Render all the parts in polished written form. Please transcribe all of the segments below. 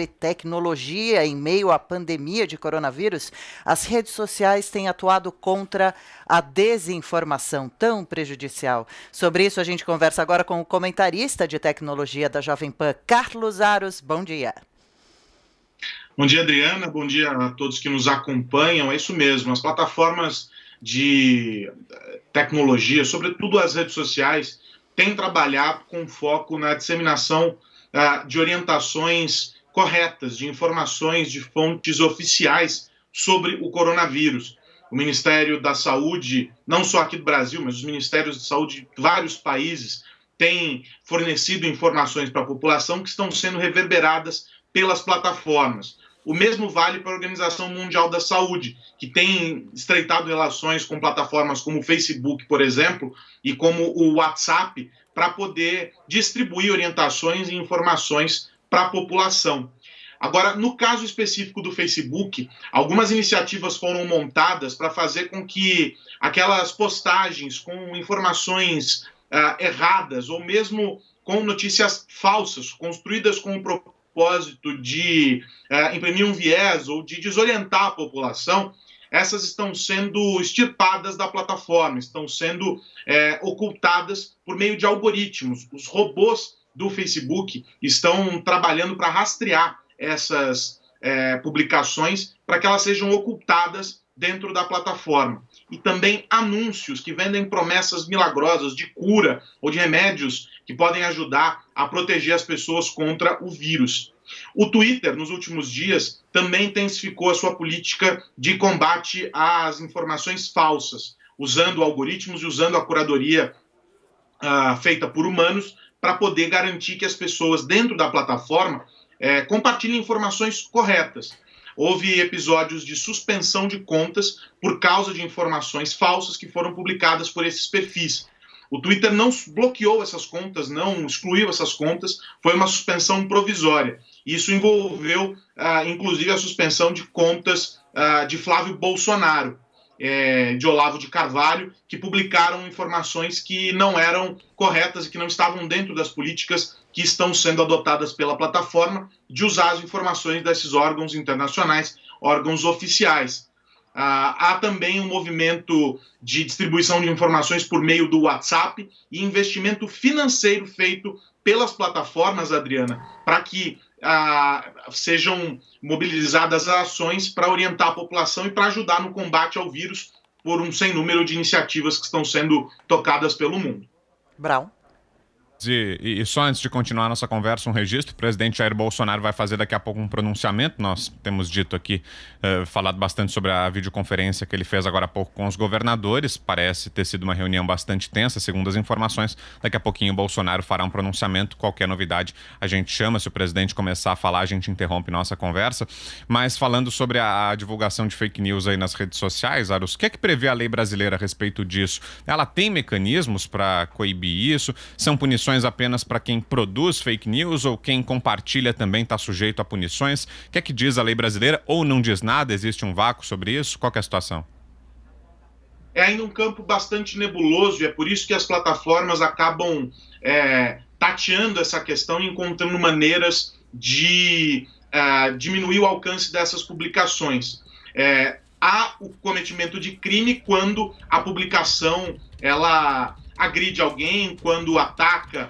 e tecnologia em meio à pandemia de coronavírus, as redes sociais têm atuado contra a desinformação tão prejudicial. Sobre isso, a gente conversa agora com o comentarista de tecnologia da Jovem Pan, Carlos Aros. Bom dia. Bom dia, Adriana. Bom dia a todos que nos acompanham. É isso mesmo, as plataformas de tecnologia, sobretudo as redes sociais, têm trabalhado com foco na disseminação de orientações corretas, de informações de fontes oficiais sobre o coronavírus. O Ministério da Saúde, não só aqui do Brasil, mas os Ministérios de Saúde de vários países têm fornecido informações para a população que estão sendo reverberadas pelas plataformas. O mesmo vale para a Organização Mundial da Saúde, que tem estreitado relações com plataformas como o Facebook, por exemplo, e como o WhatsApp, para poder distribuir orientações e informações para a população. Agora, no caso específico do Facebook, algumas iniciativas foram montadas para fazer com que aquelas postagens com informações erradas ou mesmo com notícias falsas, construídas com o propósito de imprimir um viés ou de desorientar a população, essas estão sendo extirpadas da plataforma, estão sendo ocultadas por meio de algoritmos. Os robôs do Facebook estão trabalhando para rastrear essas publicações para que elas sejam ocultadas dentro da plataforma. E também anúncios que vendem promessas milagrosas de cura ou de remédios que podem ajudar a proteger as pessoas contra o vírus. O Twitter, nos últimos dias, também intensificou a sua política de combate às informações falsas, usando algoritmos e usando a curadoria feita por humanos para poder garantir que as pessoas dentro da plataforma compartilhem informações corretas. Houve episódios de suspensão de contas por causa de informações falsas que foram publicadas por esses perfis. O Twitter não bloqueou essas contas, não excluiu essas contas, foi uma suspensão provisória. Isso envolveu, inclusive, a suspensão de contas de Flávio Bolsonaro, de Olavo de Carvalho, que publicaram informações que não eram corretas e que não estavam dentro das políticas que estão sendo adotadas pela plataforma de usar as informações desses órgãos internacionais, órgãos oficiais. Há também um movimento de distribuição de informações por meio do WhatsApp e investimento financeiro feito pelas plataformas, Adriana, para que sejam mobilizadas ações para orientar a população e para ajudar no combate ao vírus por um sem número de iniciativas que estão sendo tocadas pelo mundo. Brown. E só antes de continuar nossa conversa, um registro: o presidente Jair Bolsonaro vai fazer daqui a pouco um pronunciamento. Nós temos dito aqui, falado bastante sobre a videoconferência que ele fez agora há pouco com os governadores. Parece ter sido uma reunião bastante tensa, segundo as informações. Daqui a pouquinho o Bolsonaro fará um pronunciamento. Qualquer novidade a gente chama. Se o presidente começar a falar, a gente interrompe nossa conversa. Mas falando sobre a divulgação de fake news aí nas redes sociais, Aros, o que é que prevê a lei brasileira a respeito disso? Ela tem mecanismos para coibir isso? São punições apenas para quem produz fake news ou quem compartilha também está sujeito a punições? O que é que diz a lei brasileira ou não diz nada? Existe um vácuo sobre isso? Qual que é a situação? É ainda um campo bastante nebuloso e é por isso que as plataformas acabam tateando essa questão e encontrando maneiras de diminuir o alcance dessas publicações. Há o cometimento de crime quando a publicação ela agride alguém, quando ataca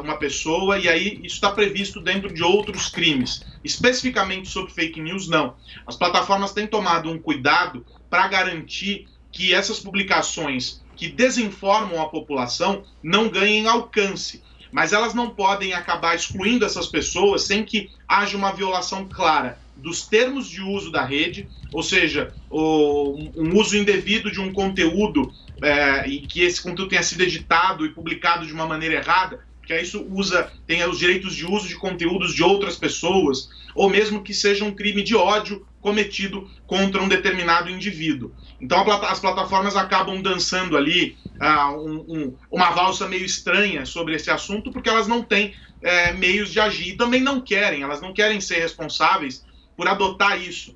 uma pessoa, e aí isso está previsto dentro de outros crimes. Especificamente sobre fake news, não. As plataformas têm tomado um cuidado para garantir que essas publicações que desinformam a população não ganhem alcance. Mas elas não podem acabar excluindo essas pessoas sem que haja uma violação clara dos termos de uso da rede, ou seja, um uso indevido de um conteúdo e que esse conteúdo tenha sido editado e publicado de uma maneira errada, porque isso tem os direitos de uso de conteúdos de outras pessoas, ou mesmo que seja um crime de ódio cometido contra um determinado indivíduo. Então as plataformas acabam dançando ali uma valsa meio estranha sobre esse assunto, porque elas não têm meios de agir e também elas não querem ser responsáveis por adotar isso.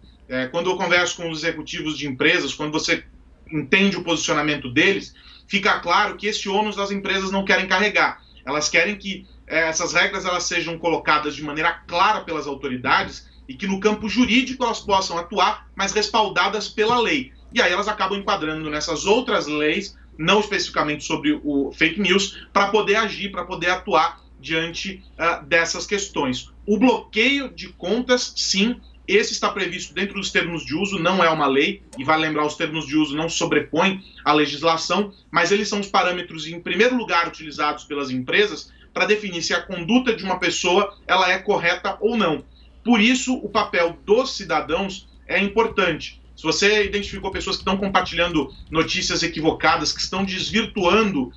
Quando eu converso com os executivos de empresas, quando você entende o posicionamento deles, fica claro que esse ônus as empresas não querem carregar. Elas querem que essas regras elas sejam colocadas de maneira clara pelas autoridades e que no campo jurídico elas possam atuar, mas respaldadas pela lei. E aí elas acabam enquadrando nessas outras leis, não especificamente sobre o fake news, para poder agir, para poder atuar diante dessas questões. O bloqueio de contas, sim, esse está previsto dentro dos termos de uso, não é uma lei, e vale lembrar, os termos de uso não sobrepõem a legislação, mas eles são os parâmetros, em primeiro lugar, utilizados pelas empresas para definir se a conduta de uma pessoa ela é correta ou não. Por isso, o papel dos cidadãos é importante. Se você identificou pessoas que estão compartilhando notícias equivocadas, que estão desvirtuando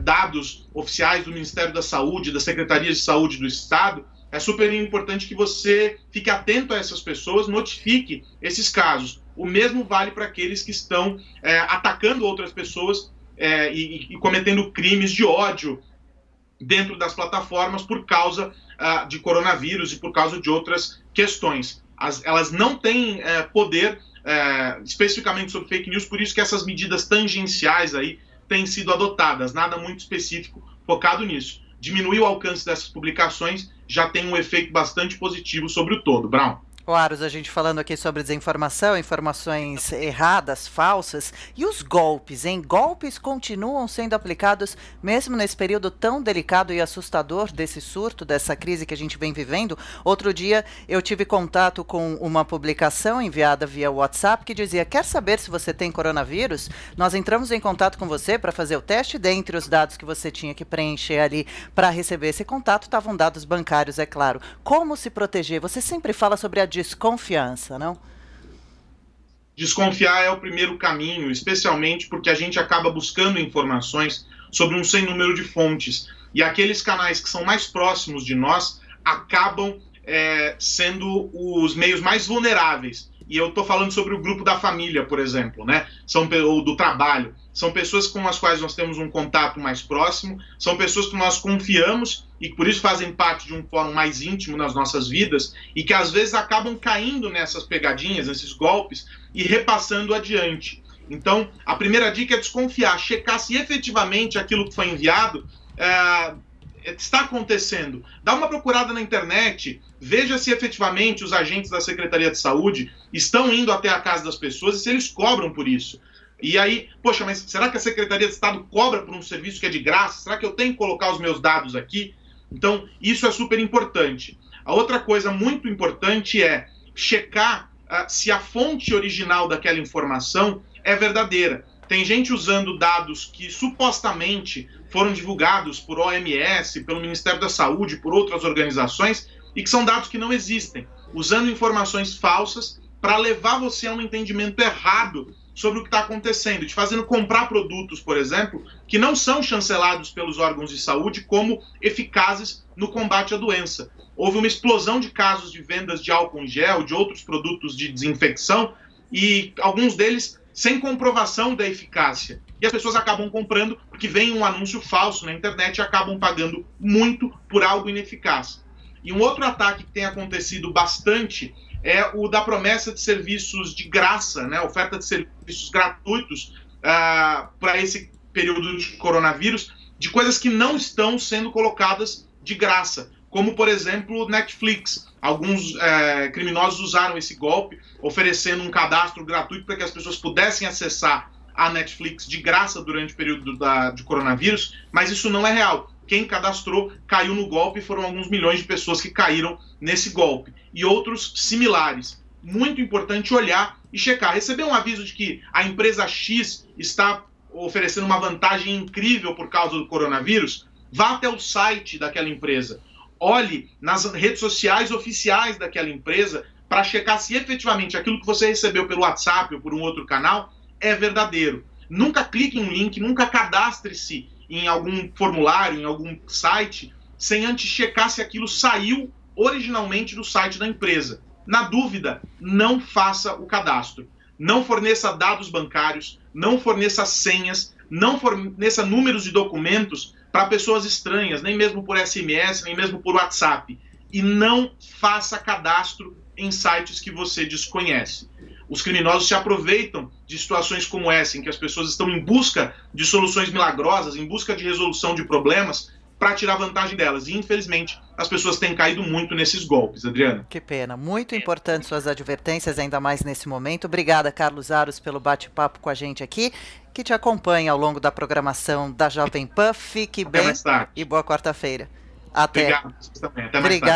dados oficiais do Ministério da Saúde, das Secretarias de Saúde do Estado, é super importante que você fique atento a essas pessoas, notifique esses casos. O mesmo vale para aqueles que estão atacando outras pessoas e cometendo crimes de ódio dentro das plataformas por causa de coronavírus e por causa de outras questões. Elas não têm poder especificamente sobre fake news, por isso que essas medidas tangenciais aí têm sido adotadas, nada muito específico focado nisso. Diminuir o alcance dessas publicações já tem um efeito bastante positivo sobre o todo. Brown. Claro, a gente falando aqui sobre desinformação, informações erradas, falsas, e os golpes, hein? Golpes continuam sendo aplicados mesmo nesse período tão delicado e assustador desse surto, dessa crise que a gente vem vivendo. Outro dia eu tive contato com uma publicação enviada via WhatsApp que dizia: quer saber se você tem coronavírus? Nós entramos em contato com você para fazer o teste. Dentre os dados que você tinha que preencher ali para receber esse contato estavam dados bancários, é claro. Como se proteger? Você sempre fala sobre a desconfiança, não? Desconfiar é o primeiro caminho, especialmente porque a gente acaba buscando informações sobre um sem número de fontes. E aqueles canais que são mais próximos de nós acabam sendo os meios mais vulneráveis. E eu estou falando sobre o grupo da família, por exemplo, né? Ou do trabalho. São pessoas com as quais nós temos um contato mais próximo, são pessoas que nós confiamos e que por isso fazem parte de um fórum mais íntimo nas nossas vidas e que às vezes acabam caindo nessas pegadinhas, nesses golpes e repassando adiante. Então, a primeira dica é desconfiar, checar se efetivamente aquilo que foi enviado está acontecendo. Dá uma procurada na internet, veja se efetivamente os agentes da Secretaria de Saúde estão indo até a casa das pessoas e se eles cobram por isso. E aí, poxa, mas será que a Secretaria de Estado cobra por um serviço que é de graça? Será que eu tenho que colocar os meus dados aqui? Então, isso é super importante. A outra coisa muito importante é checar se a fonte original daquela informação é verdadeira. Tem gente usando dados que supostamente foram divulgados por OMS, pelo Ministério da Saúde, por outras organizações, e que são dados que não existem, usando informações falsas para levar você a um entendimento errado sobre o que está acontecendo, te fazendo comprar produtos, por exemplo, que não são chancelados pelos órgãos de saúde como eficazes no combate à doença. Houve uma explosão de casos de vendas de álcool em gel, de outros produtos de desinfecção, e alguns deles sem comprovação da eficácia. E as pessoas acabam comprando porque vem um anúncio falso na internet e acabam pagando muito por algo ineficaz. E um outro ataque que tem acontecido bastante é o da promessa de serviços de graça, né? Oferta de serviços gratuitos para esse período de coronavírus, de coisas que não estão sendo colocadas de graça, como, por exemplo, Netflix. Alguns criminosos usaram esse golpe, oferecendo um cadastro gratuito para que as pessoas pudessem acessar a Netflix de graça durante o período de coronavírus, mas isso não é real. Quem cadastrou caiu no golpe e foram alguns milhões de pessoas que caíram nesse golpe. E outros similares. Muito importante olhar e checar. Receber um aviso de que a empresa X está oferecendo uma vantagem incrível por causa do coronavírus, vá até o site daquela empresa. Olhe nas redes sociais oficiais daquela empresa para checar se efetivamente aquilo que você recebeu pelo WhatsApp ou por um outro canal é verdadeiro. Nunca clique em um link, nunca cadastre-se em algum formulário, em algum site, sem antes checar se aquilo saiu originalmente do site da empresa. Na dúvida, não faça o cadastro. Não forneça dados bancários, não forneça senhas, não forneça números de documentos para pessoas estranhas, nem mesmo por SMS, nem mesmo por WhatsApp. E não faça cadastro em sites que você desconhece. Os criminosos se aproveitam de situações como essa, em que as pessoas estão em busca de soluções milagrosas, em busca de resolução de problemas, para tirar vantagem delas. E, infelizmente, as pessoas têm caído muito nesses golpes, Adriana. Que pena. Muito importante suas advertências, ainda mais nesse momento. Obrigada, Carlos Aros, pelo bate-papo com a gente aqui, que te acompanha ao longo da programação da Jovem Pan. Fique bem e boa quarta-feira. Até. Obrigado, vocês também. Até mais tarde. Obrigado.